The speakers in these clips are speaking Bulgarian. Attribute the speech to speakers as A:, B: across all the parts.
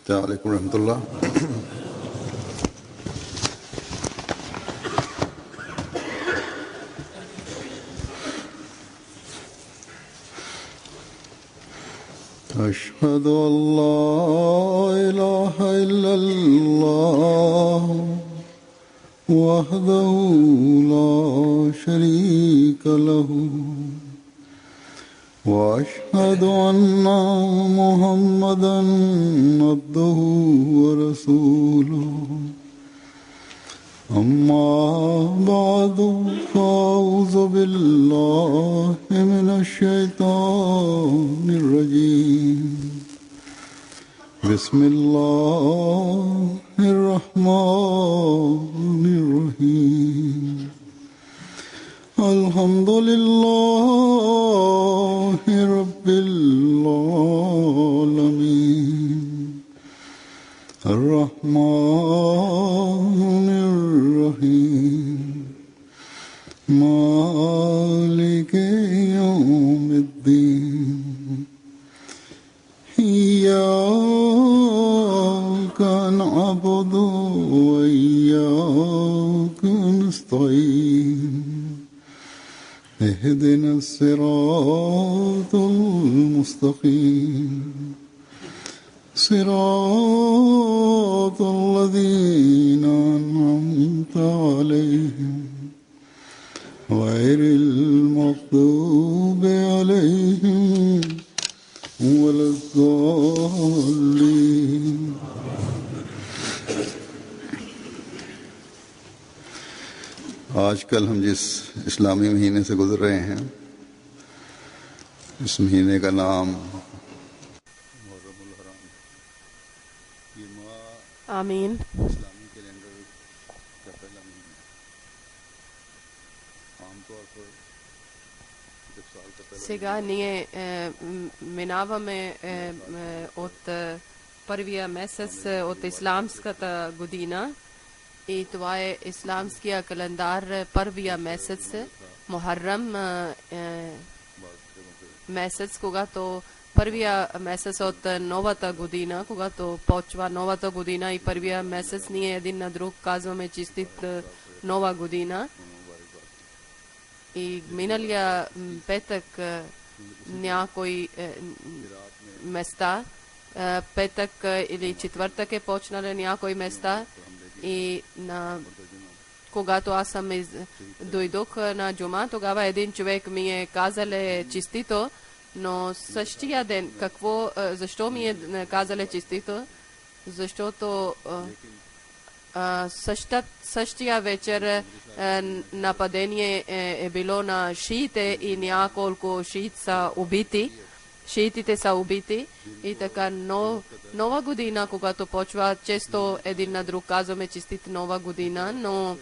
A: السلام عليكم ورحمة الله. أشهد أن لا إله إلا الله وحده لا شريك له وأشهد أن محمدًا عبده ورسوله أما بعد فأعوذ بالله من الشيطان الرجيم بسم الله الرحمن الرحيم الحمد لله رب العالمين الرحمن الرحيم مالك يوم الدين إياك نعبد وإياك نستعين اهدنا الصراط المستقيم صراط الذين أنعمت عليهم غير المغضوب عليهم ولا الضالين. आजकल हम जिस इस्लामी महीने से गुजर रहे हैं, इस महीने का नाम
B: आमीन।
A: इस्लामी कैलेंडर का पहला महीना आमतौर पर जब साल का पहला
B: Сега ние минаваме от първия месец от исламската година и това е исламския календар, първия месец, Мухаррам месец, когато първия месец от новата година, когато почва новата година и първия месец, ние един на друг казваме честит нова година. И миналия петък някои места, петък или четвъртък е почнали някои места и когато аз дойдох на джума, тогава един човек ми е казал честито, но същия ден, защо ми е казал честито? Защото същия вечер нападение е било на шиите и няколко шиит са убити. Шиитите са убити и така нова година, когато почва, често един на друг казваме честит нова година, но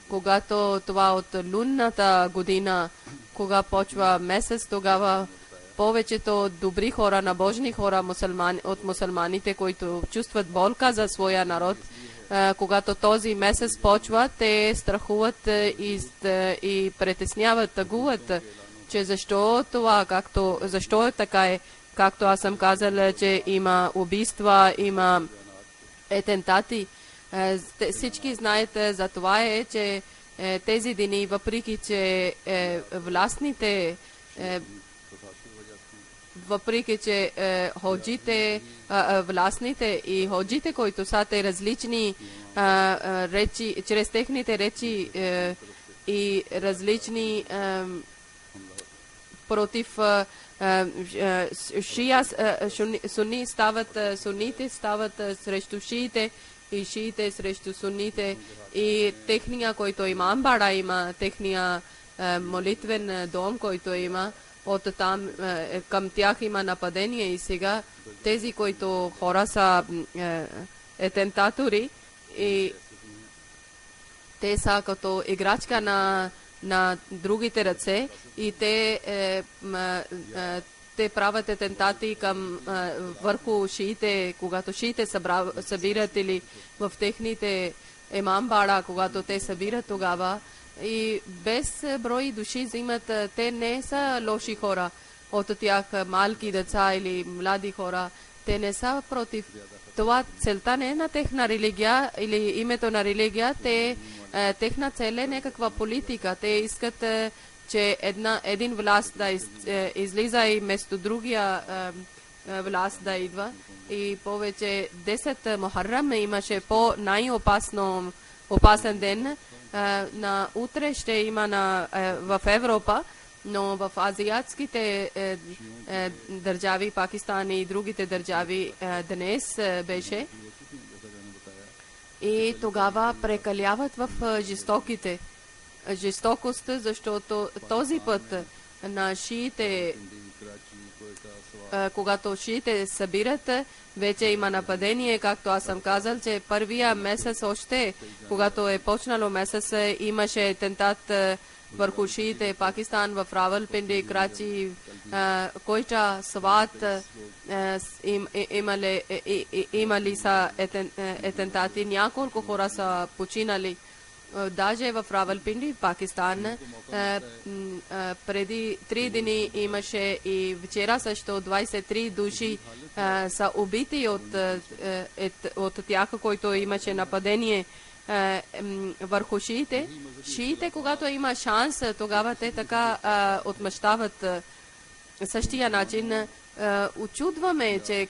B: когато това от лунната година, кога почва месец, тогава повечето добри хора, набожни хора от мусулманите, които чувстват болка за своя народ, когато този месец почва, те страхуват и притесняват, тъгуват, че защо е така, както аз съм казал, че има убийства, има атентати. Всички знаете за това че тези дни, въпреки че ходжите, властните и ходжите, които са те различни речи, чрез техните речи и различни против сунните стават срещу шиите и шиите срещу сунните и техния, който има амбара, има техния молитвен дом, който има. От там към тях има нападение и сега тези, които хора са атентатори и те са като играчка на другите ръце и те правят атентати върху шиите, когато шиите събират или в техните имамбара, когато те събират тогава и без брой души взимат. Те не са лоши хора. от тях малки деца или млади хора. Те не са против. Това целта не е на техна религия или името на религия. Техна цел е някаква политика. Те искат, че един власт да излиза и вместо другия власт да идва. И повече 10 Мухаррам имаше по опасен ден. На утре ще има в Европа, но в азиатските държави, Пакистан и другите държави днес беше. И тогава прекаляват в жестокост, защото този път на шиите, когато шиите събират, вече има нападение, както аз съм казал, че първия месец още, когато е почнало месец, имаше атентат върху шиите Пакистан в Равалпинди, Крачи, Койча, Сват, имали са атентати, няколко хора са починали. Даже в Равалпинди, Пакистан, преди 3 дни имаше и вчера също 23 души са убити от тях, които имаше нападение върху шиите. Шиите, когато има шанс, тогава те така отмъщават същия начин. Очудваме, че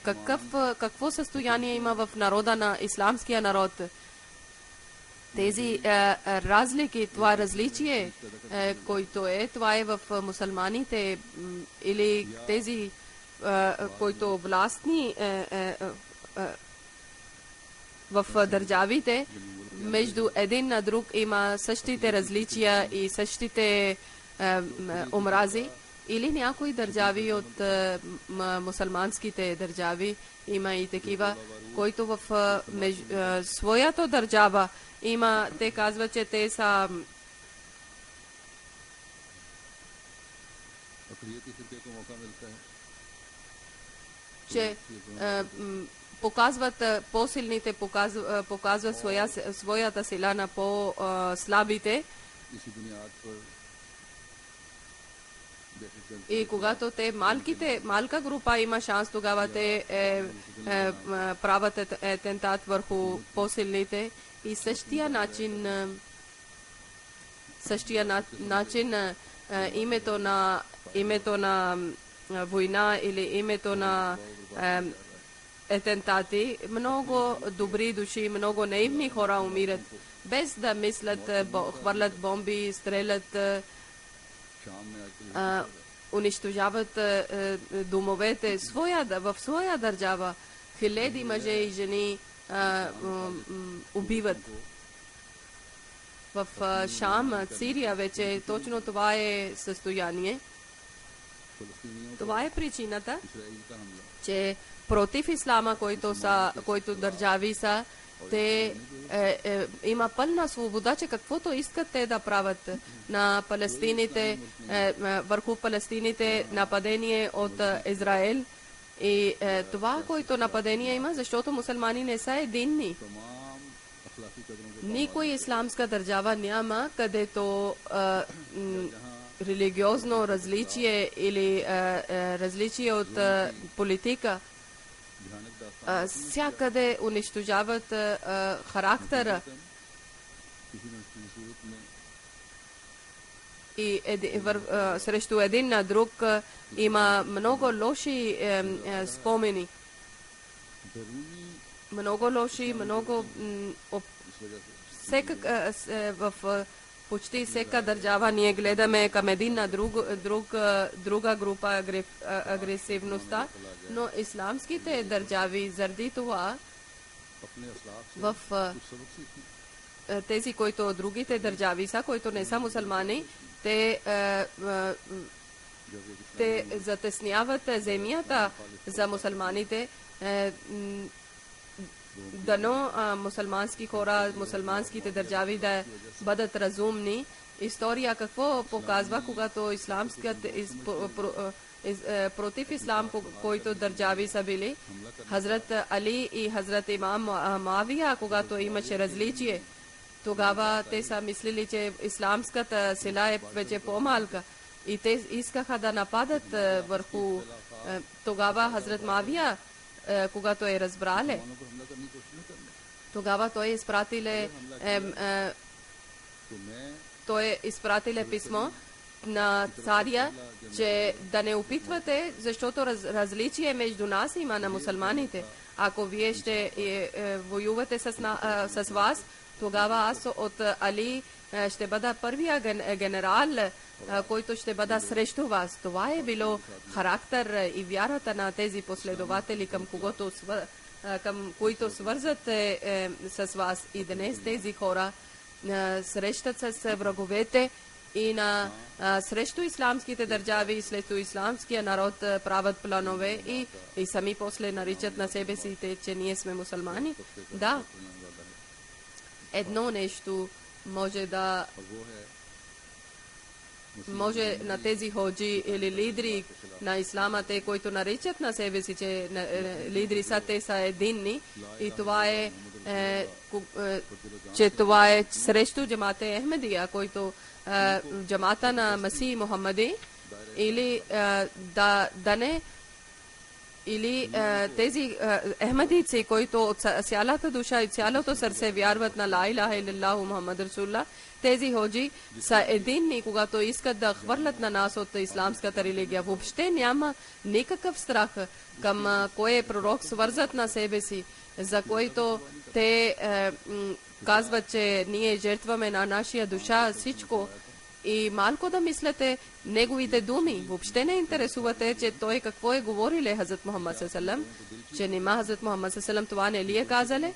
B: какво състояние има в народа на исламския народ. Тези разлики, това различие, който това е в мусулманите или тези, които властни в държавите, между един на друг има същите различия и същите омрази. Или някои държави от мусулманските държави има и такива, които в своята държава има, те казват, че те са че показват по-силните, показват своята сила на по-слабите. И когато те малка група има шанс, тогава те правят атентат върху по-силните. И същия начин името на война или името на атентати, много добри души, много наивни хора умират, без да мислят, хвърлят бомби, стрелят, унищожават домовете в своя държава. Хиляди мъже и жени убиват. В Шам, Сирия вече точно това е състояние. Това е причината, че против ислама, които държави са, те има пълна свобода, че каквото искат те да правят на палестините, върху палестините нападение от Израел. И това, което нападение има, защото мусулмани не са единни. Никой исламска държава няма, където религиозно различие или различие от политика всякъде унищожават характера. И срещу един на друг има много лоши спомени. Много лоши, много в почти всяка държава ние гледаме към един на друга група агресивността, но исламските държави заради това в тези, които другите държави са, които не са мусулмани, те затесняват земята за мусулманите. Дано мусулмански хора, мусулманските държави да бъдат разумни. История какво показва, когато исламският против ислам, който държави са били, Хазрат Али и Хазрат Имам Муавия, когато имаше различие, тогава те са мислили, че исламската сила е вече по-малка и те искаха да нападат върху тогава Хазрат Мавия, когато разбрале.
A: मुसलमानों पर हमला करने की कोशिश नहीं करनी।
B: Тогава той изпратиле писмо на царя, че да не опитвате, защото различие между нас има на мусулманите. Ако вие ще воювате с вас, тогава аз от Али ще бъда първия генерал, който ще бъда срещу вас. Това е било характер и вярата на тези последователи, към които свързат с вас. И днес тези хора срещат с враговете и срещу исламските държави и срещу исламския народ правят планове и сами после наричат на себе си, че ние сме мусулмани. Да, едно нещо може на тези ходжи или лидери на ислама, те, които наричат на себе си, че лидери са, те са единни, и това е, че това е срещу джамата Ахмедия, който джамата на Масих Мухаммади, или или тези ахмедийци, които от цялата душа и цялото сърце вярват на ла илаха илlallah Мухаммад Расулулlah, тези ходжи са единни, когато искат да хвърлят на нас от исламската религия. Въобще няма никакъв страх към кой пророк свързат на себе си, за който те казват, че ние жертваме на нашия душа всичко. И малко да мислите неговите думи. Въобще не интересувате, че той какво е говорил Хазрат Мухаммад саллаллаху, че нима Хазрат Мухаммад саллаллаху това не ли е казали?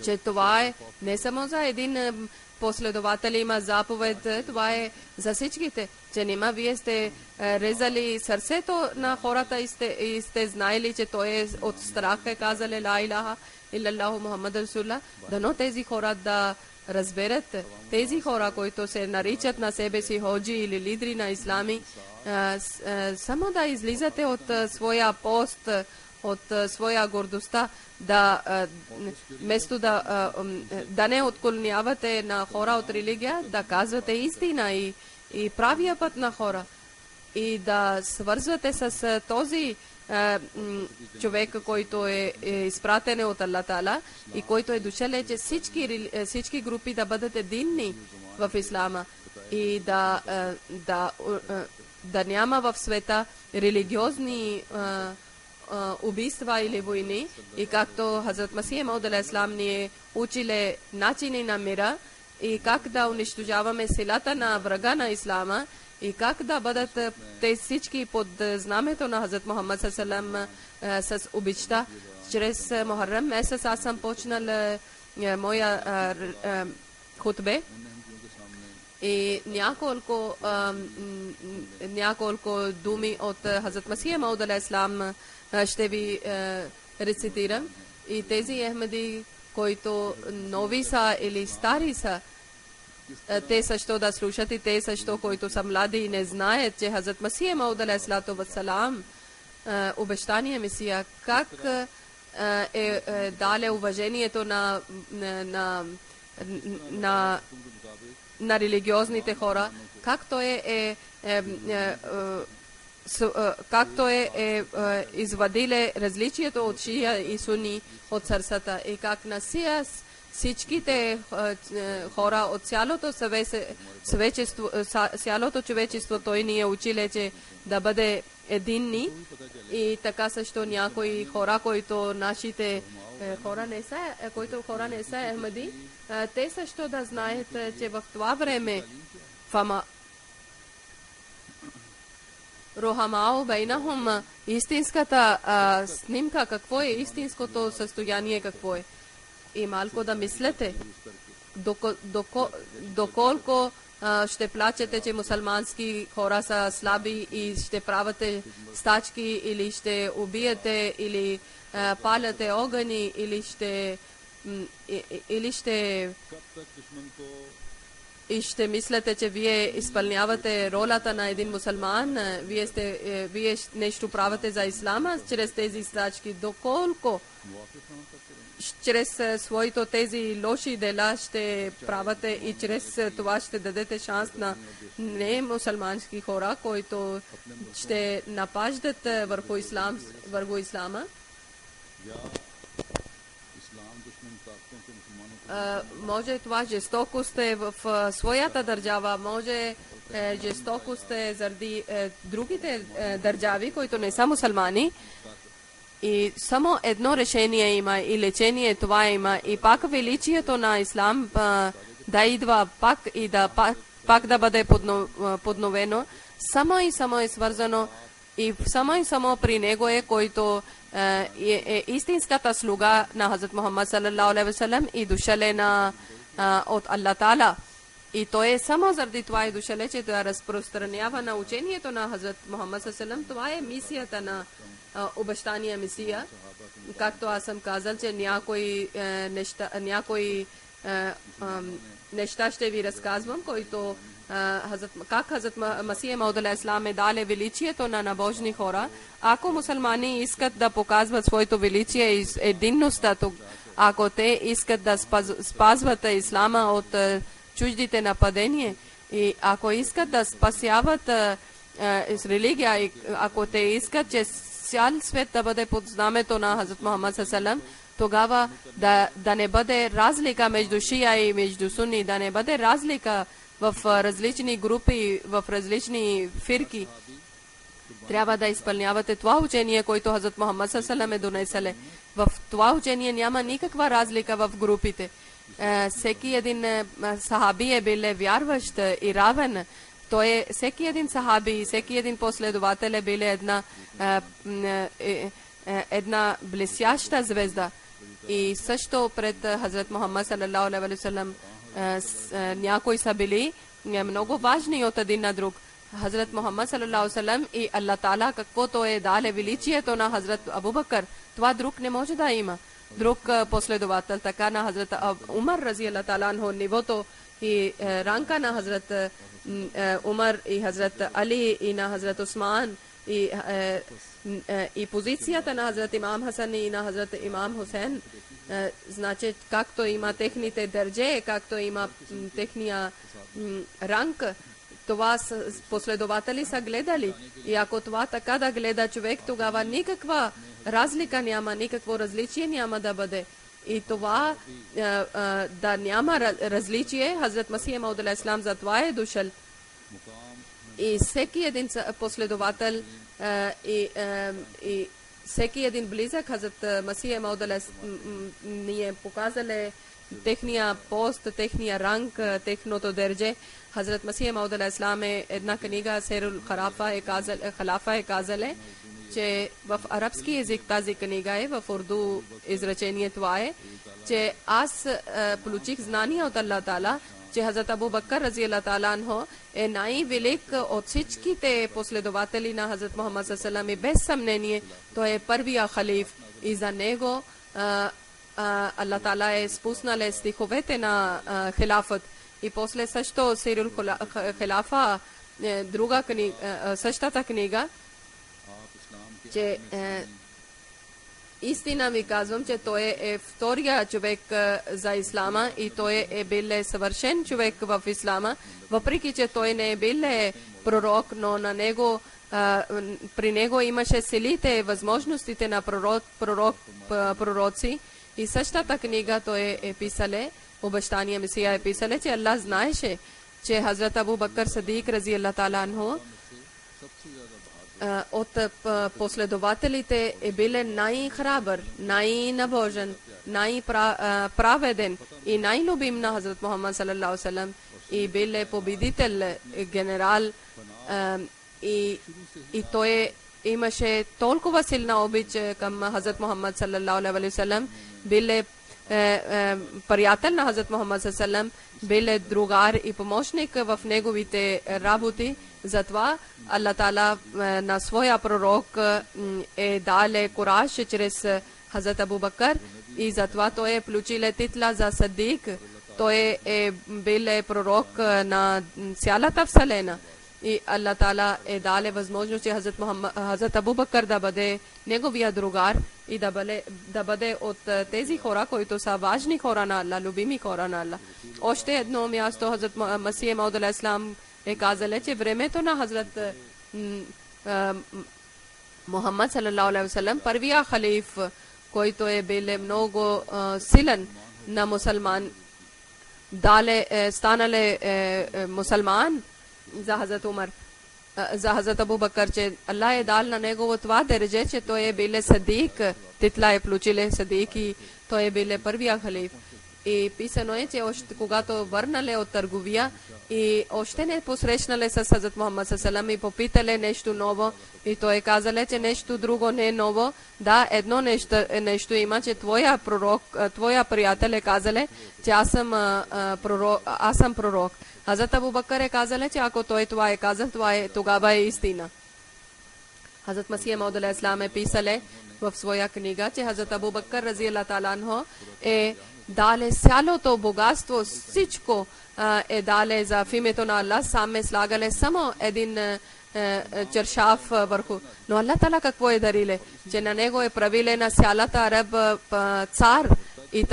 B: Че това е не само за един последовател има заповед, това е за всичките. Че нима вие сте резали сърцето на хората и сте знаели, че той е от страх е казали ла илаха илlallah Мухаммад Расулулlah. Дано тези хора да разберат, тези хора, които се наричат на себе си ходжи или лидери на ислами, само да излизате от своя пост, от своя гордостта, вместо да не отклонявате на хора от религия, да казвате истина и правия път на хора, и да свързвате с този човек, който е изпратен от Аллах Таала и който е дошъл, че всички групи да бъдат единни в ислама и да няма в света религиозни убийства или войни. И както Хазрат Масих Мауд алейхиссалам ни е учили начини на мира и как да унищожаваме силата на врага на ислама, и как да бъдат те всички под знамето на Хазрат Мухаммад саллаллаху с обичта. Чрез Мухаррам месец аз съм почнал моя хутбе и няколко думи от Хазрат Масих Мауд алейхиссалам ще ви рецитирам. И тези ахмеди, които нови са или стари са, те също да слушат, и те също, които са млади и не знаят, че Хазрат Масих Мауд алейхиссалату вассалам, обещания Месия, как е дале уважението на религиозните хора, както е извадиле различието от шия и суни от сърцата, и как насия всичките хора от цялото човечество, той ни е училе, че да бъде единни. И така също някои хора, които нашите хора не са ахмеди, те също да знаят, че в това време Рухамао бейнахум, истинската снимка, какво е истинското състояние, какво е. И малко да мислете доколко ще плачете, че мусулмански хора са слаби и ще правите стачки, или ще убиете, или паляте огъни, или ще и ще мислите, че вие изпълнявате ролята на един мусулман, вие нещо правите за ислама чрез тези стачки, доколко чрез своите тези лоши дела ще правите и чрез това ще дадете шанс на не мусулмански хора, които ще напаждат върху ислама. Може това жестокост е в своята държава, може жестокост е заради другите държави, които не са мусулмани. И само едно решение има и лечение това има. И пак величието на ислам да идва пак и да пак да бъде подновено. Само и само е свързано и само при него е, който е истинската слуга на Хазрат Мухаммад салалаху алейхи ва салям и дошъл от Аллах Таала. И то е само заради това и дошъл, че да разпространява на учението на Хазрат Мухаммад салалаху алейхи ва салям. Това е мисията на обещания Месия. Както аз съм казал, че някои неща ще ви разказвам, които как Хазрат Масия Мауд алейхи салам е дале величието на набожни хора. Ако мусулмани искат да показват своето величие и единността, ако те искат да спазват ислама от чуждите нападения и ако искат да спасяват с религия, и ако те искат, че цял свет да бъде под знамето на Хазрат Мухаммад салалаху алейхи ва салям, тогава да не бъде разлика между шия и между суни, да не бъде разлика в различни групи, в различни фирки. Трябва да изпълнявате това учение, което Хазрат Мухаммад салалаху алейхи ва салям е донеселе. В това учение няма никаква разлика в групите. Всеки един сахаби е бил вярващ и равен. Всеки един сахаби, всеки един последовател е бил една блестяща звезда. И също пред Хазрат Мухаммад салалаху алейхи ва салям някои са били много важни от един на друг. Хазрат Мухаммад салалаху алейхи ва салям и Аллах Таала, каквото е дале величието на Хазрат Абу Бакър, това друг не може да има. Друг последовател, така на Хазрат Умар рази Аллах Таала анху, нивото и ранка на Хазрат Умар и Хазрат Али и на Хазрат Усман и позицията на Хазрат Имам Хасан и на Хазрат Имам Хусейн, значи както има техните държе, както има техния ранг, това последователи са гледали. И ако това така да гледа човек, тогава никаква разлика няма, никакво различие няма да бъде. И това да няма различие, Хазрат Масия Мауд алейхи салам за това е дошъл. И всеки един последовател и всеки един близък Хазрат Масия Мауд алейхи салам ни е показали техния пост, техния ранг, техното държе. Хазрат Масия Мауд алейхи салам е една книга Сейрул Халафа е казали, че в арабски език тази книга е, в урду изречение това е, че аз получих знания от Аллах Таала, че Хазрат Абу Бакър рази Аллах Таала анху е най-велик от всичките последователи на Хазрат Мухаммад салалаху алейхи ва салям и без съмнение той е първия халиф и за него Аллах Таала е спуснал стиховете на хилафът и после също Сейрул Халафа, друга книга, същата книга, че истина ви казвам, че той е втория човек за ислама и той е бил съвършен човек в ислама, въпреки че той не е бил пророк, но на него при него имаше силите, възможностите на пророци. И същата книга той е писале, обещания Месия е писале, че Аллах знаеше, че Хазрат Абу Бакър Садик рази Аллах Таала анху от последователите е бил най-храбър, най-набожен, най-праведен и най-любим на Хазрат Мухаммад салалаху алейхи ва салям и бил победител, генерал и той имаше толкова силна обич към Хазрат Мухаммад салалаху алейхи ва салям, бил приятел на Хазрат Мухаммад салалаху алейхи ва салям, бил другар и помощник в неговите работи. Затова Аллах Таала на своя пророк е дал кураж чрез Хазрат Абу Бакър и затова той е получил титла за Садик той бил пророк на цялата вселена. И Аллах Таала даде възможност, че Хазрат Абу Бакър да бъде неговия другар и да бъде от тези хора, които са важни хора на Аллах, любими хора на Аллах. Още едно място Хазрат Масих Мауд алейхи салам казал, че времето на Хазрат Мухаммад саллалаху алейхи васалам, първия халиф, който бил много силен на мусулман, станале мусулман за Хазрат Умар, за Хазрат Абу Бакър, че Аллах дал на него това дередже, че той бил садик, титла получил садик и той бил първия халиф. И писано че още когато върнале от търговия и още не посрещнале с Хазрат Мухаммад саллалаху и попитале нещо ново, и той казале, че нещо друго не е ново. Да, едно нещо има, че твоя приятел казале, че аз съм пророк. Хазрат Абу Бакър казале, че ако той това казал, тогава е истина. Хазрат Масих Мауд алейхи салам писале в своя книга, че Хазрат Абу Бакър разияллаху таала анху дале цялото богатство, всичко дале за името на Аллах, саме слагале само един чершаф върху. Но Аллах Таала какво дариле? Че на него правиле на цялата араб цар и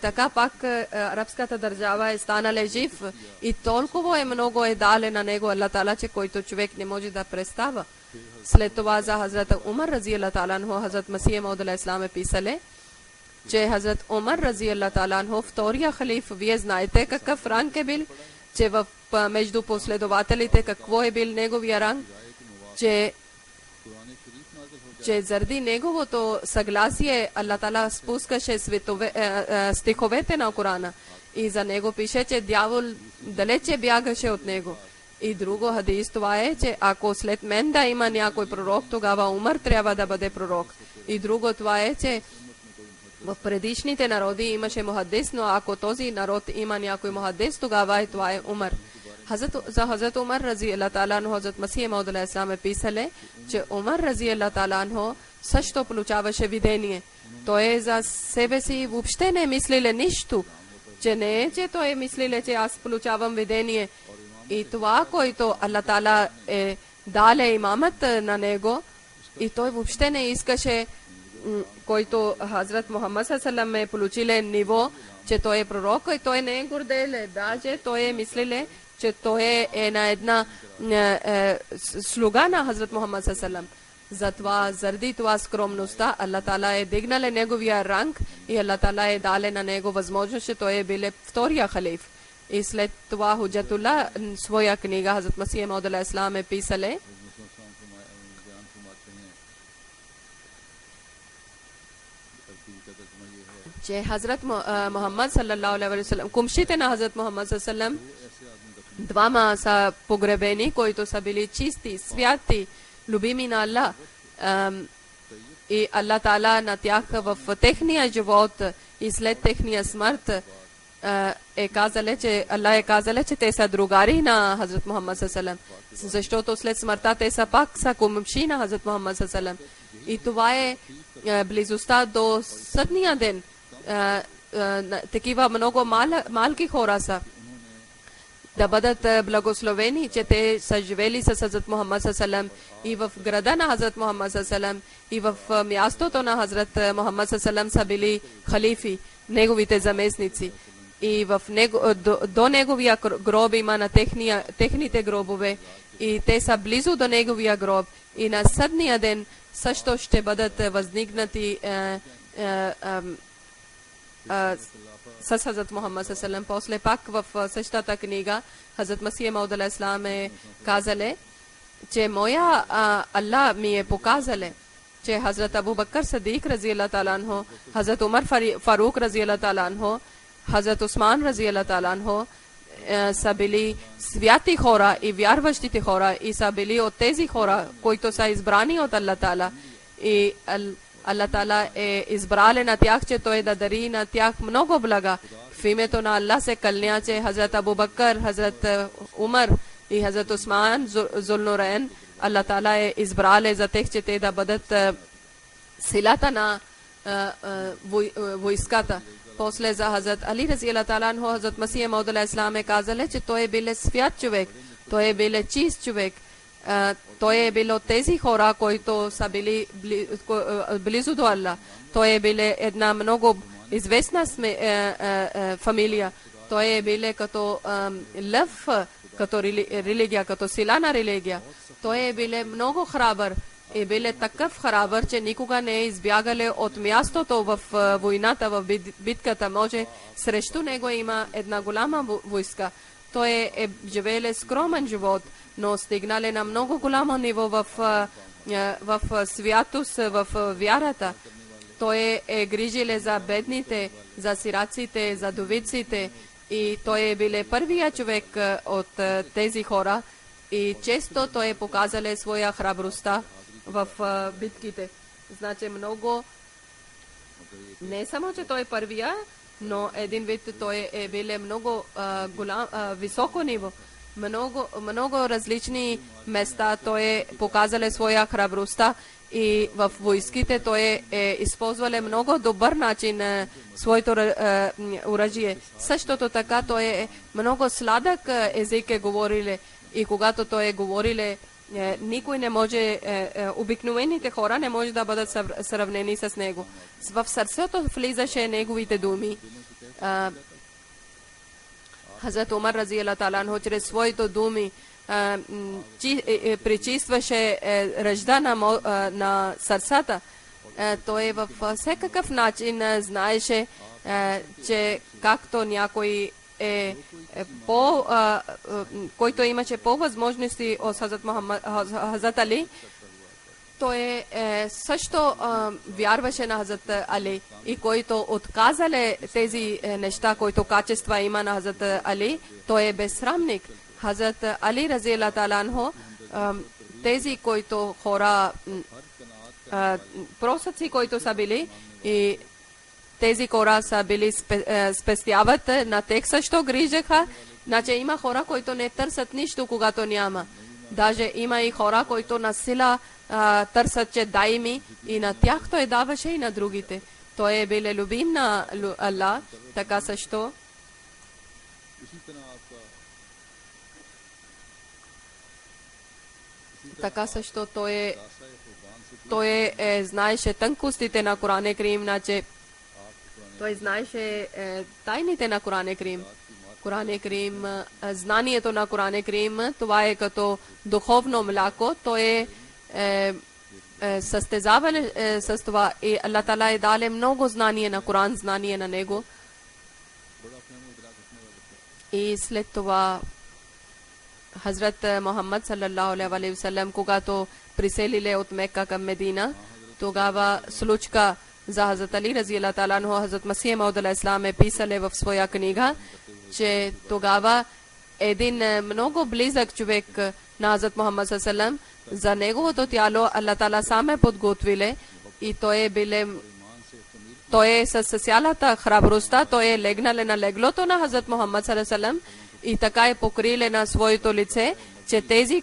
B: така пак арабската държава станала жив и толкова много дале на него Аллах Таала, че който човек не може да представя. След това за Хазрат Умар разияллаху таала анху Хазрат Масих Мауд алейхи салам писале, че Хазрат Умар разияллаху таала анху втория халиф, вие знаете какъв ранг е бил, че между последователите какво бил неговия ранг, че заради неговото съгласие Аллах Таала спускаше стиховете на Корана и за него пише, че дявол далече бягаше от него. И друго хадис това е, че ако след мен да има някой пророк, тогава Умар трябва да бъде пророк. И друго това е, че в предишните народи имаше мухаддис, но ако този народ има някой мухаддис, тогава това е Умар. За Хазрат Умар разияллаху таала анху Хазрат Масих Мауд алейхи салам писале, че Умар разияллаху таала анху също получаваше видение. Той за себе си въобще не мислиле нищо, че не е, че той мислиле, че аз получавам видение. И това, който Аллах Таала дале имамът на него, и той въобще не искаше, който Хазрат Мухаммад саллалаху алейхи получиле ниво, че той е пророк, и той не е горделе, даже той мислиле, че той е на една слуга на Хазрат Мухаммад саллалаху алейхи. Затова, заради това скромността, Аллах Таала дигнале неговия ранг и Аллах Таала дале на него възможност, че той бил втория халиф. И след това Худжатулlah своя книга Хазрат Масих Мауд алейхи салам писале, че Хазрат Мухаммад саллалаху алейхи васалам, кумшите на Хазрат Мухаммад саллалаху алейхи васалам, двама са погребени, които са били чисти, святи, любими на Аллах. И Аллах Таала на тях в техния живот и след техния смърт Аллах казале, че те са другари на Хазрат Мухаммад саллалаху алейхи васалам, защото след смъртта те са пак са кумши на Хазрат Мухаммад саллалаху алейхи васалам. И това е близостта до съдния ден. Такива много малки хора са да бъдат благословени, че те са живели с Хазрат Мухаммад саллалаху алейхи васалам и в града на Хазрат Мухаммад саллалаху алейхи васалам и в мястото на Хазрат Мухаммад саллалаху алейхи васалам са били халифи, неговите заместници. И до неговия гроб има на техните гробове и те са близо до неговия гроб. И на съдния ден също ще бъдат възникнати с Хазрат Мухаммад саллалаху алейхи васалам. После пак в същата книга Хазрат Масих Мауд алейхи салам казале, че моя Аллах ми е показале, че Хазрат Абу Бакър Сидик разияллаху таала анху, Хазрат Умар Фарук разияллаху таала анху, Хазрат Усман разияллаху таала анху са били святи хора и вярващите хора и са били от тези хора, които са избрани от Аллах Таала. И Аллах Таала е избрал на тях, че той да дари на тях много блага. В името на Аллах се кълня, че Хазрат Абу Бакър, Хазрат Умар и Хазрат Усман Зулнурейн, Аллах Таала е избрал за тях, че те да бъдат силата на войската. После за Хазрат Али разияллаху таала анху, Хазрат Масih Маud алейхиссалам е казали, че той е бил свят човек, той е бил чист човек. Той е бил от тези хора, които са били близо до Аллах. Той е бил една много известна фамилия. Той е бил като лъв, като религия, като сила на религия. Той е бил много храбър и бил такъв храбър, че никога не е избягал от мястото в войната, в битката. Може срещу него има една голяма войска. Той е живеел скромен живот, но стигнал на много голямо ниво в святост, в вярата. Той е грижил за бедните, за сираците, за довиците. И той е бил първия човек от тези хора. И често той е показал своя храбростта в битките. Значи много, не само, че той е първия, но един вид той е бил много високо ниво. Много различни места той е показал своя храбростта и в войските той е използвал много добър начин своето оръжие. Същото така той е много сладък език е говорил и когато той е говорил, никой не може, обикновените хора не може да бъдат сравнени с него. В сърцето влизаше неговите думи. Хазрат Умар разияллаху таала анху чрез своите думи пречистваше ръжда на сърцата. Той във всякакъв начин знаеше, че както някой който имаше по-възможности от Хазрат Али, той също вярваше на Хазрат Али и който отказале тези неща, които качества има на Хазрат Али, той е безсрамник. Хазрат Али разияллаху таала анху, тези, които хора, просъци, които са били и тези хора са били спестяват, на тях също грижаха. Значи има хора, които не търсят нищо, когато няма. Даже има и хора, които на сила търсят, че дай ми, и на тях той даваше и на другите. Той е бил любим на Аллах, така също. Така също той знаеше тънкостите на Коран Карим, значи той знаеше тайните на Коран Карим. Коран Карим, знанието на Коран Карим, това е като духовно мляко. Той е състезаван с това и Аллах Таала е дал много знание на Коран, знание на него. И след това Хазрат Мухаммад саллаллаху алейхи ва саллям, когато приселили от Мекка към Медина, тогава случка за Хазрат Али разияллаху таала анху, Хазрат Масih Мауд алейхиссалам е писали в своя книга, че тогава един много близък човек на Хазрат Мухаммад саллаллаху, за неговото тяло Аллах Таала сам е подготвиле и той е с цялата храбростта, той е легнал на леглото на Хазрат Мухаммад саллаллаху и така е покриле на своето лице, че тези,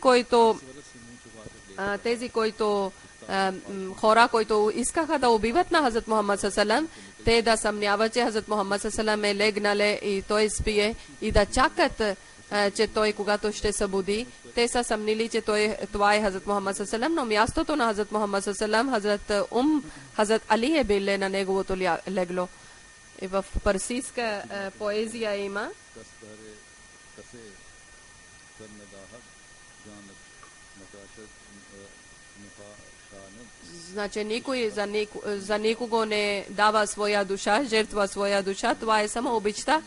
B: хора, които искаха да убиват на Хазрат Мухаммад саллаллаху, те да съмняват, че Хазрат Мухаммад саллаллаху е легнале и той спие и да чакат, че той когато ще събуди. Те са съмнили, че това е Хазрат Мухаммад саллаллаху, но мястото на Хазрат Мухаммад саллаллаху, Хазрат Али е бил на неговото легло. И в парсийска поезия има значи никой за никого не дава своя душа, жертва своя душа. Това е само обичта.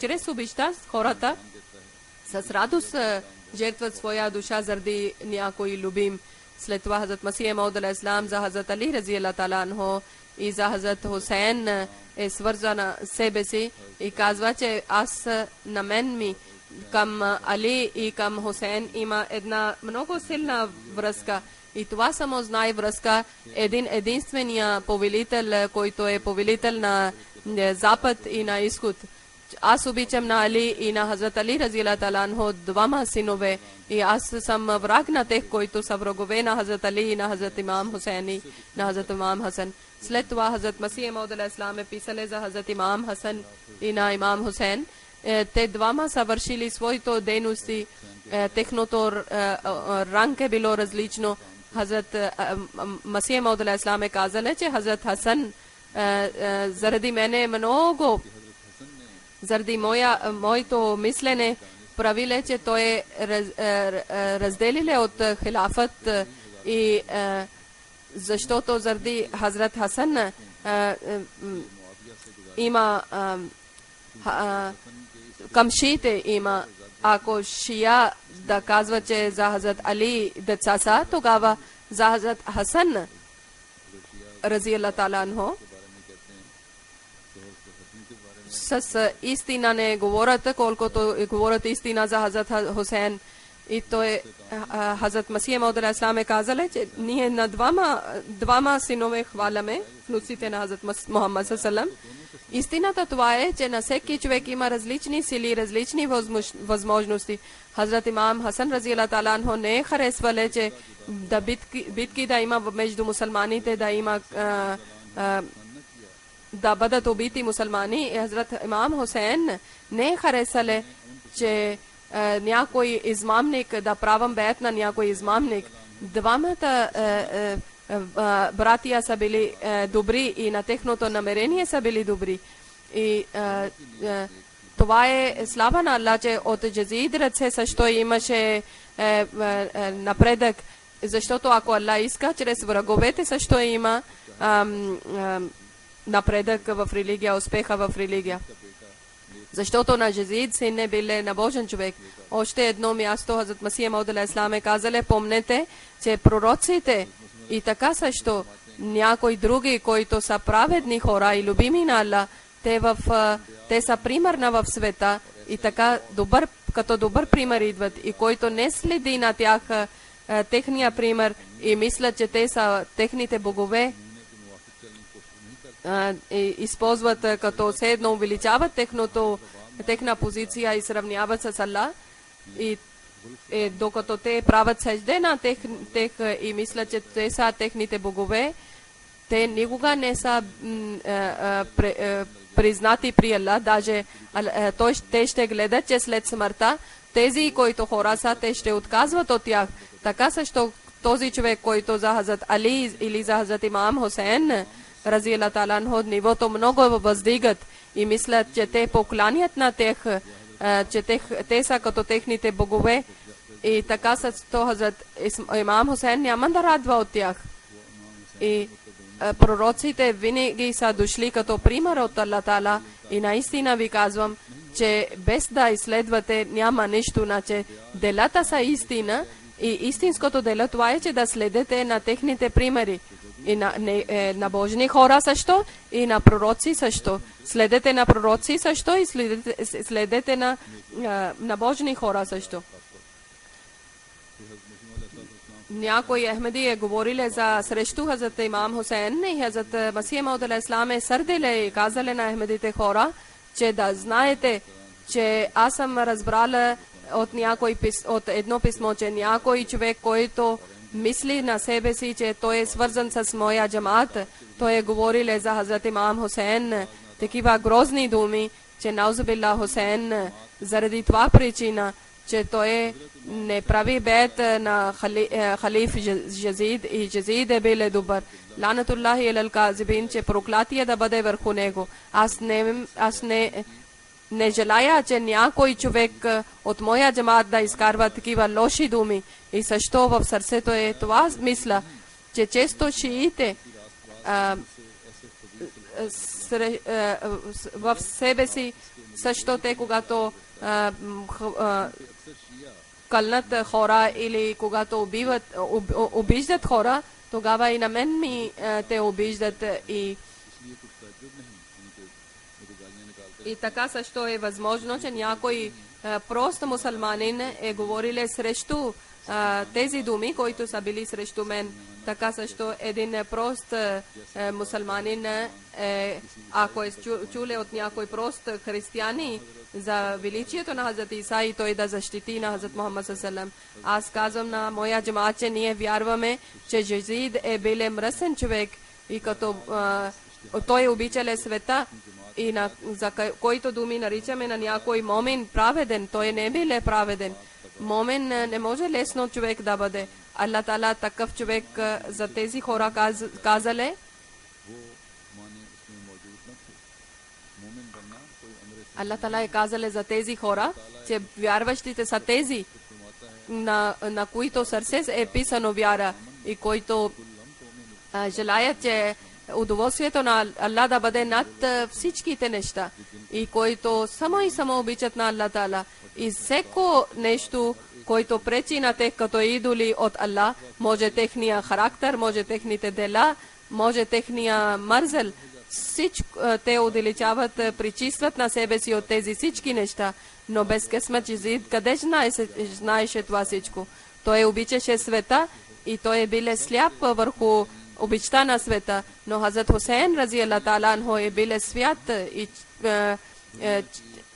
B: Чрез обичта хората с радост жертват своя душа заради някой любим. След това Хазрат Масih Мауд алейхиссалам за Хазрат Али разияллаху таала анху и за Хазрат Хусейн е свързана себе си и казва, че аз на мен ми към Али и към Хусейн има една много силна връзка. И това само знае връзка единствения повелител, който е повелител на Запад и на Изход, аз обичам на Али и на Хазрат Али разияллаху та'ала анху двама синове и аз съм враг на тех, които са врагове на Хазрат Али и на Хазрат имам Хусейн и на Хазрат имам Хасан. След това Хазрат Масих Мауд алейхи салам е писали за Хазрат имам Хасан и на имам Хусейн. Те двама са вършили своите дейности, техното ранг е било различно. Хазрат Масих Мауд алейхи салам е казали, че Хазрат Хасан заради мене много, заради моето мислене, правиле, че той е разделиле от хилафът и защото заради Хазрат Хасан има към шиите има, ако шия да казва, че за Хазрат Али деца са, тогава за Хазрат Хасан разияллаху та'ала анху с истина не говорят, колкото говорят истина за Хазрат Хусейн. И той Хазрат Масих Мауд алейхи салам е казали, че ние на двама синове хваляме внуците на Хазрат Мухаммад саллаллаху. Истината това е, че на всеки човек има различни сили, различни възможности. Хазрат имам Хасан разияллаху та'ала анху не е харесвали, че да битки да има между мусулманите, да има да бъдат убити мусулмани. Хазрат имам Хусейн не е харесали, че някой измамник да правам бейт на някой измамник. Двамата братия са били добри и на техното намерение са били добри. И това е слава на Аллах, че от Язид ръце също имаше напредък, защото ако Аллах иска, чрез враговете също има напредък в религия, успеха в религия. Защото на Язид син не бил набожен човек. Още едно място Хазрат Масих Мауд алейхи салам е казали, помнете, че пророците и така също някои други, които са праведни хора и любими на Аллах, те са примерна в света и така като добър пример идват. И който не следи на тях техния пример и мислят, че те са техните богове, използват като все едно увеличават техна позиция и сравняват с Аллах. И докато те правят сежде на тех и мислят, че те са техните богове, те никога не са признати при Аллах. Даже те ще гледат, че след смъртта тези, които хора са, те ще отказват от тях. Така също този човек, който за Хазрат Али или за Хазрат имам Хусейн разияллаху та'ала анху нивото много въздигат и мислят, че те покланят на тех, че те са като техните богове. И така също Хазрат имам Хусейн няма да радва от тях. И пророците винаги са дошли като пример от Аллах Та'ала. И наистина ви казвам, че без да изследвате няма нищо, че делата са истина и истинското дело това е, че да следете на техните примери. И на божни хора също, и на пророци също. Следете на пророци също и следете на божни хора също. Някои Ахмеди е говорили за срещу Хазрат имам Хусейн и Хазрат Масих Мауд алейхи салам е сърдили и казали на Ахмедите хора, че да знаете, че аз съм разбрала от едно писмо, че някой човек, който мисли на себе си, че той е свързан с моя джамат, той е говорил за Хазрат имам Хусейн такива грозни думи, че наузубилlah Хусейн заради това причина, че той не прави бейт на халиф Язид и Язид е бил добър. Ланатуллахи алал казибин, че проклятие да бъде върху него. Аз не желая, че някой човек от моя джамат да изкарва такива лоши думи. И също в сърцето е това мисля, че често шиите в себе си също те, когато кълнат хора или когато обиждат хора, тогава и на мен те обиждат и така също е възможно, че някой прост мусулманин е говорил срещу тези думи, които са били срещу мен. Така също един прост мусулманин, ако е чуле от някой прост християни за величието на Хазрат Иса и той да защити на Хазрат Мухаммад ﷺ. Аз казвам на моя джамаат, че ние вярваме, че Язид е бил мръсен човек и като той обичале света и за който думи наричаме на някой момин праведен, той не бил праведен. Момин не може лесно човек да бъде. Аллах Таала такъв човек за тези хора казале. Аллах Таала е казале за тези хора, че вярващите са тези, на които сърце е писано вяра и които желаят, че удоволствието на Аллах да бъде над всичките неща и които само и само обичат на Аллах Таала. И всеко нещо, който пречи на тех като идоли от Аллах, може техния характер, може техните дела, може техния мързел, всичко те увеличават, причистват на себе си от тези всички неща. Но без късмет Язид, къде знаеше това всичко? Той обичаше света и той е бил сляп върху обичта на света. Но Хазрат Хусейн рази Аллах Таала анху е бил свят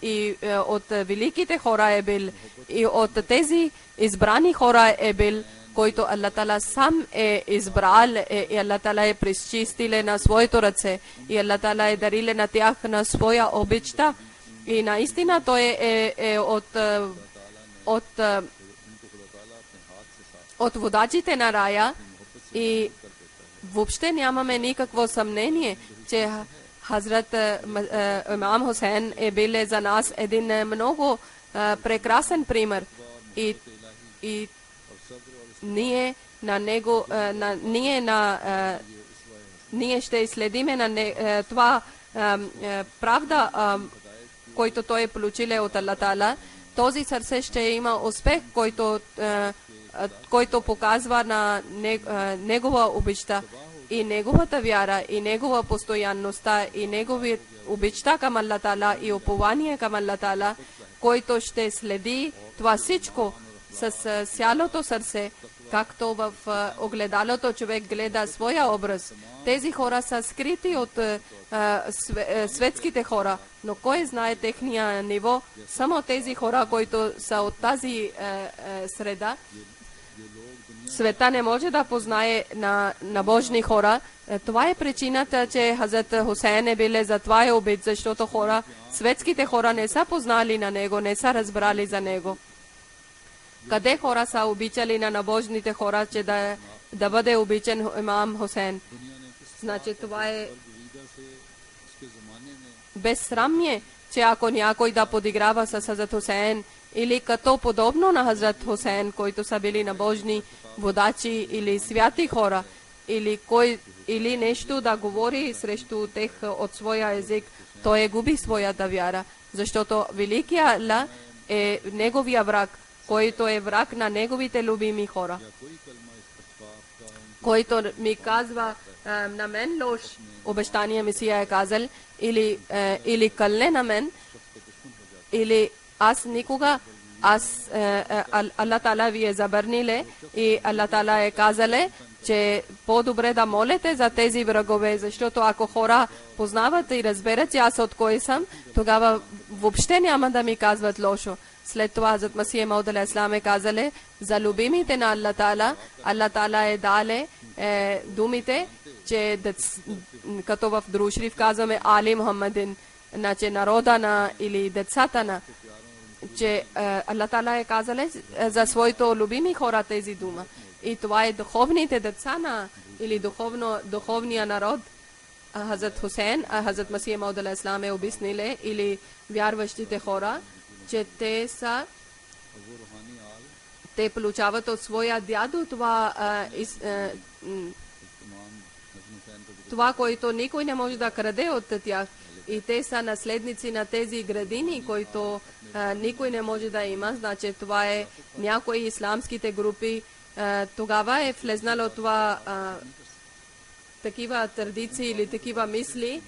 B: и от великите хора е бил и от тези избрани хора е бил, който Аллах Таала сам е избрал и Аллах Таала е пречистил на своето ръце и Аллах Таала е дарил на тях на своя обичта. И наистина той е от водачите на рая и въобще нямаме никакво съмнение, че Хазрат Имам Хусейн е бил за нас един много прекрасен пример и ние на него ние ще следиме на това правда, който той е получил от Аллах Таала. Този сърце ще има успех, който показва на негова обичта и неговата вяра и негова постоянността и неговият обичта към Аллах Таала и упование към Аллах Таала, който ще следи това всичко с цялото сърце, както в огледалото човек гледа своя образ. Тези хора са скрити от светските хора, но кой знае техния ниво? Само тези хора, които са от тази среда. Света не може да познае на божни хора. Това е причината, че Хазрат Хусейн е бил за това е убит, защото светските хора не са познали на него, не са разбрали за него. Къде хора са обичали на набожните хора, че да бъде обичен Имам Хусейн? Значи това е безсрамие, че ако някой да подиграва с Хазрат Хусейн или като подобно на Хазрат Хусейн, които са били набожни водачи или святи хора, или нещо да говори срещу тях от своя език, той губи своята вяра, защото великия Аллах е неговия враг, който е враг на неговите любими хора. Който ми казва на мен лош обещание, Месия е казал, или кълне на мен, или аз никога, Аллах Таала ви е забраниле и Аллах Таала е казале, че по-добре да молите за тези врагове, защото ако хора познават и разберат, че аз от кой съм, тогава въобще няма да ми казват лошо. След това Хазрат Масия Мауд алейхиссалам е казале за любимите на Аллах Таала е дале думите, че като в друг шриф казваме Али Мухаммадин, значи народа или децата на, че Аллах Таала е казале за своите любими хора тези дума. И това е духовните деца или духовния народ. Хазрат Хусейн, Хазрат Масия Мауд алейхиссалам е обяснили или вярващите хора, че те получават от своя дядо това, което никой не може да краде от тях. И те са наследници на тези градини, които никой не може да има. Значи това е някои исламските групи. Тогава е влезнало това такива традиции или такива мисли,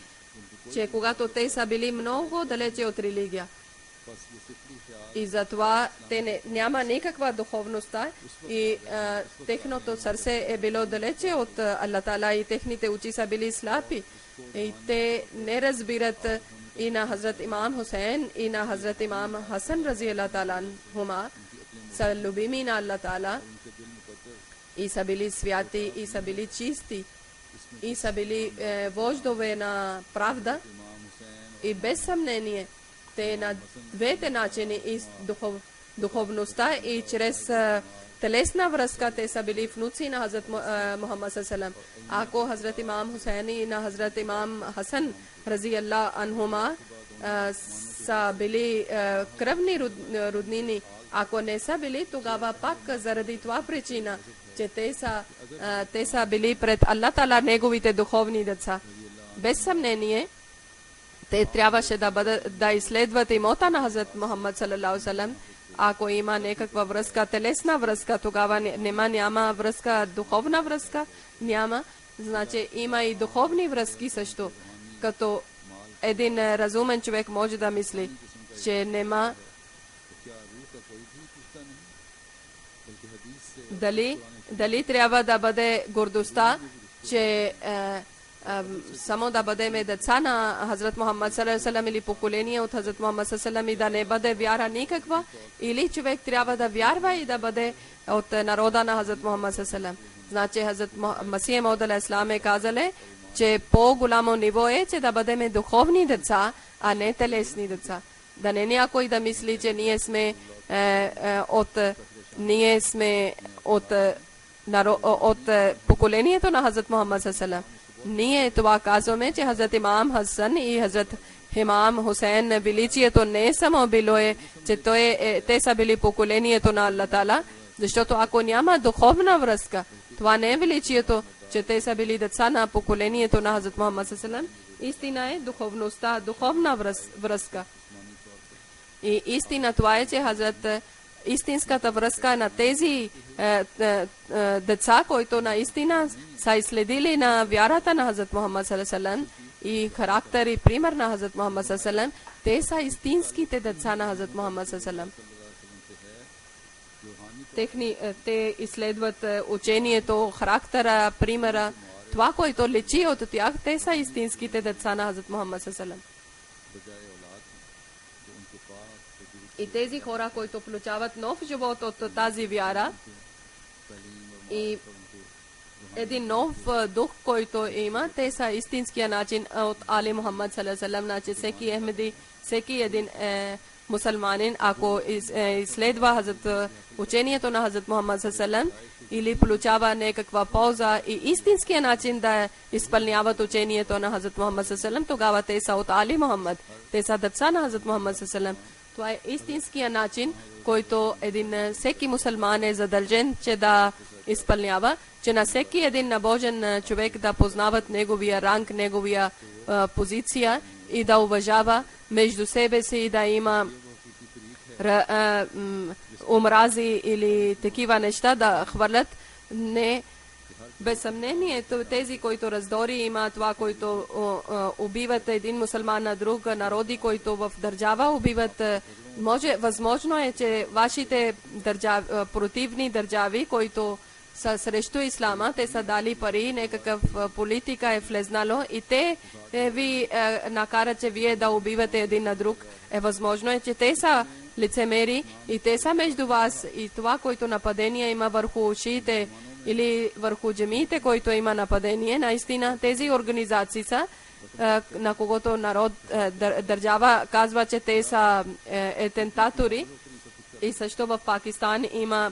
B: че когато те са били много далече от религия. И затова те няма никаква духовността и техното сърце е било далече от Аллах Таала и техните очи са били слепи. И те не разбират и на Хазрат Имам Хусейн и на Хазрат Имам Хасан рази Аллах Таала анхума са любими на Аллах Таала и са били святи и са били чисти и са били вождове на правда и без съмнение те на двете начини и духовността и чрез телесна връзка те са били внуци на Хазрат Мухаммад саллаллаху. Ако Хазрат Имам Хусейн и на Хазрат Имам Хасан рази Аллах анхума са били кръвни роднини, ако не са били, тогава пак заради това причина, че те са били пред Аллах Таала неговите духовни деца. Без съмнение, те трябваше да изследват имота на Хазрат Мухаммад саллаллаху салам. Ако има някаква връзка, телесна връзка, тогава няма връзка, духовна връзка, няма. Значи има и духовни връзки също. Като един разумен човек може да мисли, че няма дали трябва да бъде гордостта, че само да бъдем деца на Хазрат Мухаммад саллаллаху или поколение от Хазрат Мухаммад саллаллаху и да не бъде вяра никаква, или човек трябва да вярва и да бъде от народа на Хазрат Мухаммад саллаллаху. Значи Хазрат Масих Мауд алейхиссалам е казали, че по-голямо ниво е, че да бъдем духовни деца, а не телесни деца. Да не някой да мисли, че ние сме от поколението на Хазрат Мухаммад саллаллаху. Ние това казваме, че Хазрат Имам Хасан и Хазрат Имам Хусейн величието не е само било че те са били поколението на Аллах Таала, защото ако няма духовна връзка, това не е величието, че те са били деца на поколението на Хазрат Мухаммад саллаллаху. Истина е духовността, духовна връзка. И истина това е, че истинската връзка на тези деца, които наистина са изследили на вярата на Хазрат Мухаммад саллаллаху и характер и пример на Хазрат Мухаммад саллаллаху, те са истинските деца на Хазрат Мухаммад саллаллаху. Те изследват учението, характера, примера, това, което личи от тях, те са истинските деца на Хазрат Мухаммад саллаллаху. И тези хора, които получават нов живот от тази вяра и един нов дух, който има, те са истинския начин от Али Мухаммад саллаллаху алейхи ва саллям. Значи всеки Ахмеди, всеки един мусулманин, ако изследва учението на Хазрат Мухаммад саллаллаху алейхи ва саллям или получава някаква полза и истинския начин да изпълняват учението на Хазрат Мухаммад саллаллаху алейхи ва саллям, тогава те са от Али Мухаммад. Те са деца на Хазрат Мухаммад саллаллаху алейхи ва саллям. Това е истинския начин, който всеки мусулман е задължен, че да изпълнява, че на всеки един набожен човек да познават неговия ранг, неговия позиция и да уважава между себе си и да има омрази или такива неща да хвърлят. Не, без съмнение, тези, които раздори има това, които убиват един мусулман на друг, народи, които в държава убиват. Възможно е, че вашите противни държави, които са срещу ислама, те са дали пари, някакъв политика е влезнало и те ви накарат, че вие да убивате един на друг. Възможно е, че те са лицемери и те са между вас и това, което нападение има върху шиите или върху джамиите, който има нападение, наистина тези организации са, на когото народ, държава казва, че те са атентатори. И също в Пакистан има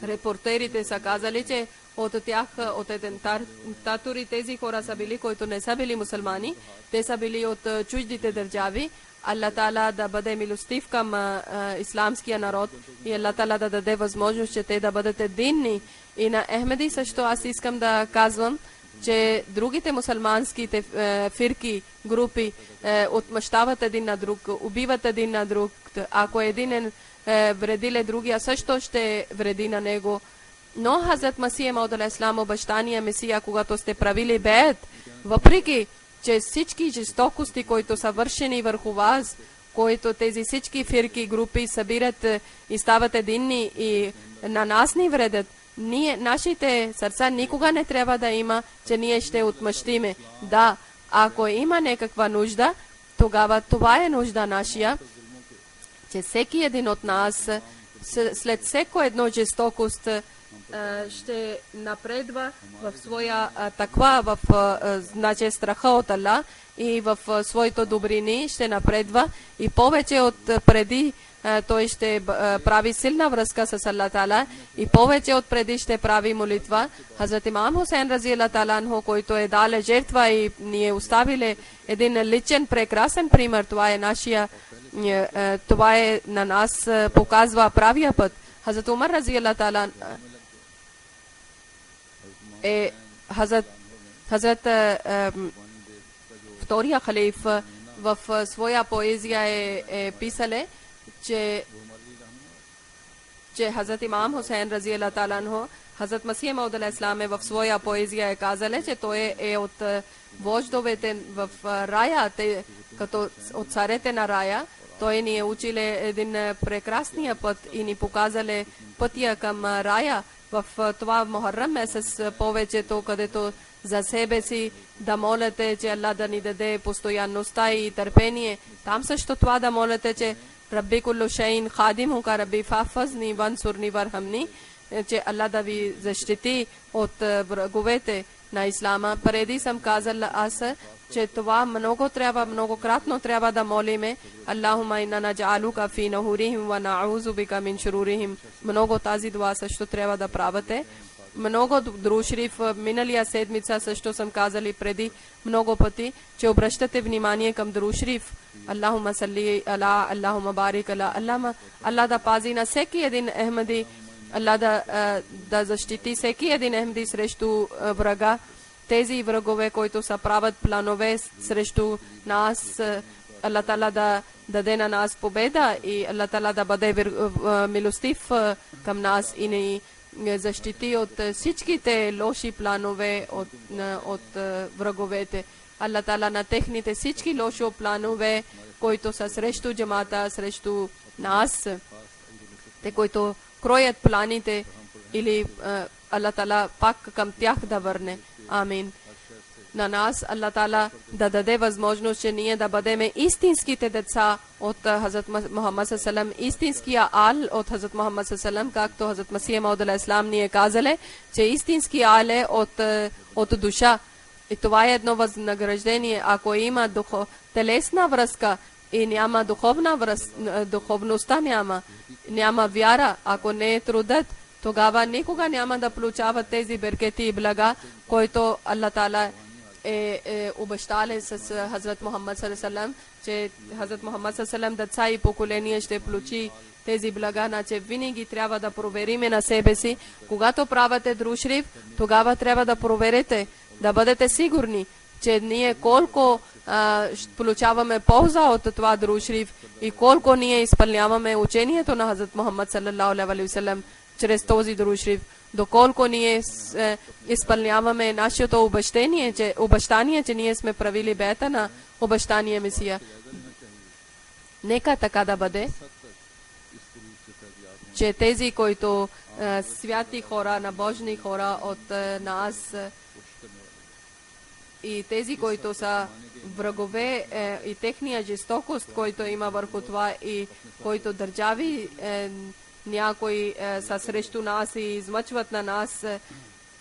B: репортерите са казали, че от тях, от атентатори, тези хора са били, които не са били мусулмани, те са били от чуждите държави. Аллах Таала да бъде милостив към исламския народ и Аллах Таала да даде възможност, че те да бъдат единни. И на Ахмеди също аз искам да казвам, че другите мусулманските фирки, групи отмъщават един на друг, убиват един на друг. Ако един е вредиле другия, също ще вреди на него. Но Хазрат Масих Мауд алейхиссалам, обещания Месия, когато сте правили беят, въпреки че всички жестокости, които са вършени върху вас, които тези всички фирки, групи събират и стават единни и на нас ни вредят. Нашите сърца никога не трябва да има, че ние ще отмъщиме. Да, ако има някаква нужда, тогава това е нужда нашия, че всеки един от нас след всеко едно жестокост ще напредва в своя таква, в значи страха от Аллах и в своите добрини ще напредва и повече от преди той ще прави силна връзка с Аллах Таала и повече от преди ще прави молитва. Хазрат Имам Хусейн рази Аллах Таала анху, който е дал жертва и ние оставили един личен прекрасен пример. Това е нашия, това е на нас показва правия път. Хазрат Умар рази Аллах Таала е Хазрат втория халиф в своя поезия е писале, че Хазрат Имам Хусейн рази Аллах Таала анху, Хазрат Масих Мауд алейхи салам в своя поезия е казале, че той е от вождовете в рая, като от царете на рая. Той ни е училе един прекрасния път и ни показале пътя към рая в това Мухаррам месец повечето, където за себе си да молите, че Аллах да ни даде постоянността и търпение. Там също това да молите, че Рабби куллу шейин хадим ка Рабби фахфазни вансурни вархамни, че Аллах да ви защити от враговете на ислама. Преди съм казала аз, че това многократно трябва да молиме. Аллахума инна наджалука фи нахурихим ва наузу бика мин шурурихим. Много тази дуа също трябва да правите. Много друшриф миналия седмица също съм казали преди много пъти, че обръщате внимание към друшриф. Аллахума салли ала, Аллахума барик ала, Аллах да пази на всеки един Ахмади, Аллах да защити всеки един Ахмади срещу врага. Тези врагове, които са правят планове срещу нас, Аллах Таала да даде на нас победа и Аллах Таала да бъде милостив към нас и ни защити от всичките лоши планове от враговете. Аллах Таала на техните всички лоши планове, които са срещу джамата, срещу нас, те, които кроят планите, или Аллах Таала пак към тях да върне. Амин. На нас Аллах Таала да даде възможност, че ние да бъдем истинските деца от Хазрат Мухаммад салам, истинския ал от Хазрат Мухаммад салам, както Хазрат Масих Мауд алейхи салам ни е казале, че истински ал е от душа. И това е едно възнаграждение. Ако има телесна връзка и няма духовността няма вяра, ако не е трудът, тогава никога няма да получават тези беркети и блага, които Аллах Таала е обещали с Хазрат Мухаммад салам, че Хазрат Мухаммад салам деца и поколение ще получи тези блага. Значи винаги трябва да провериме на себе си. Когато правите друшриф, тогава трябва да проверите, да бъдете сигурни, че ние колко получаваме полза от това друшриф и колко ние изпълняваме учението на Хазрат Мухаммад саллаллаху алейхи ва саллям чрез този друшриф, доколко ние изпълняваме нашето обещание, че ние сме правили бета на обещание Месия. Нека така да бъде, че тези, които святи хора, набожни хора от нас и тези, които са врагове и техния жестокост, който има върху това и който държави някои са срещу нас и измъчват на нас,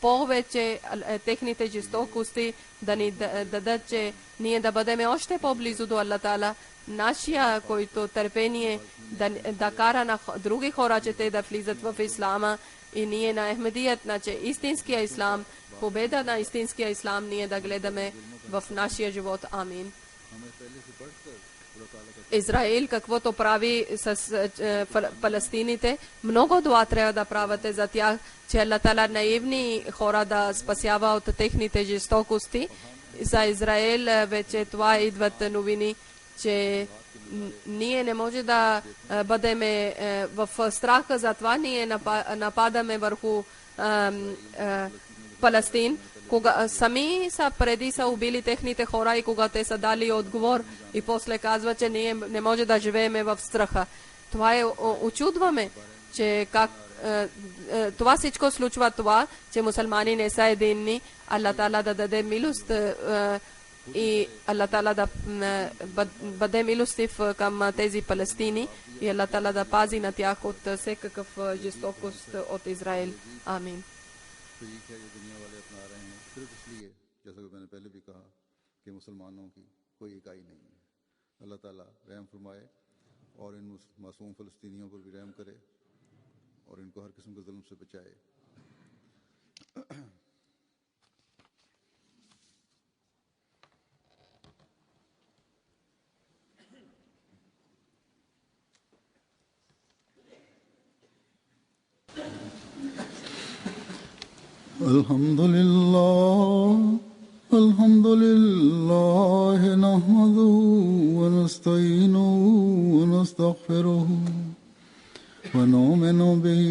B: повече техните жестокости да ни дадат, че ние да бъдем още по-близо до Аллах Таала. Нашия, който търпение да кара на други хора, че те да влизат в Ислама и ние на Ахмедият, значи истинския Ислам, победа на истинския Ислам, ние да гледаме в нашия живот. Амин. Израил, каквото прави с палестините, много дуа трябва да правите за тях, че Аллах Таала наивни хора да спасява от техните жестокости. За Израил вече това идват новини, че ние не може да бъдем в страха, затова ние нападаме върху Палестин, Sami sa преди са убили техните хора и кога те са дали отговор и после казва, че ние не може да живееме в страха. Това е очудваме, че как това всичко случва това, че мусулмани не са единни. Аллах Таала да даде милост и Аллах Таала да бъде милостив към тези палестини и Аллах Таала да пази на тях от всякакъв жестокост от Израил. Амин.
A: तो ये क्या जो दुनिया वाले अपना रहे हैं सिर्फ इसलिए जैसा कि मैंने पहले भी कहा कि मुसलमानों की कोई इकाई नहीं है। अल्लाह ताला रहम फरमाए और इन मासूम फ़लस्तीनियों पर भी रहम करे और इनको हर किस्म के जुल्म से बचाए। الحمد لله نحمده ونستعينه ونستغفره ونؤمن به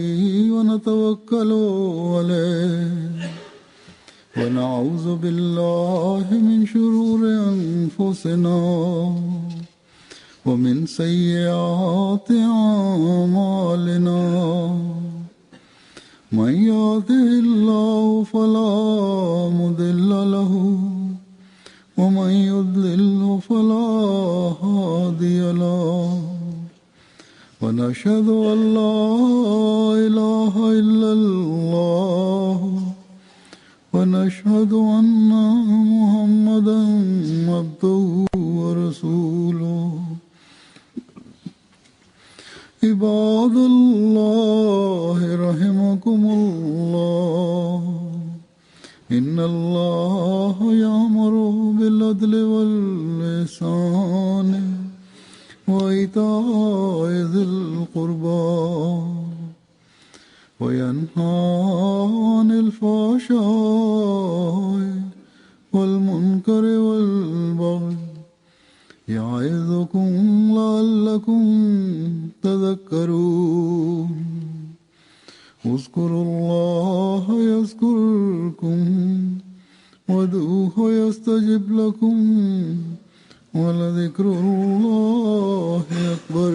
A: ونتوكل عليه ونعوذ بالله من شرور أنفسنا ومن سيئات أعمالنا من يهده الله فلا مضل له ومن يضلل فلا هادي له ونشهد أن لا إله إلا الله ونشهد أن محمدا عبده ورسوله عباد الله رحمكم الله إن الله يأمر بالعدل والإحسان وإيتاء ذي القربى وينهى عن الفحشاء والمنكر والبغي يعظكم لعلكم تذكرون اذكروا الله يذكركم وادعوه يستجب لكم ولذكر الله أكبر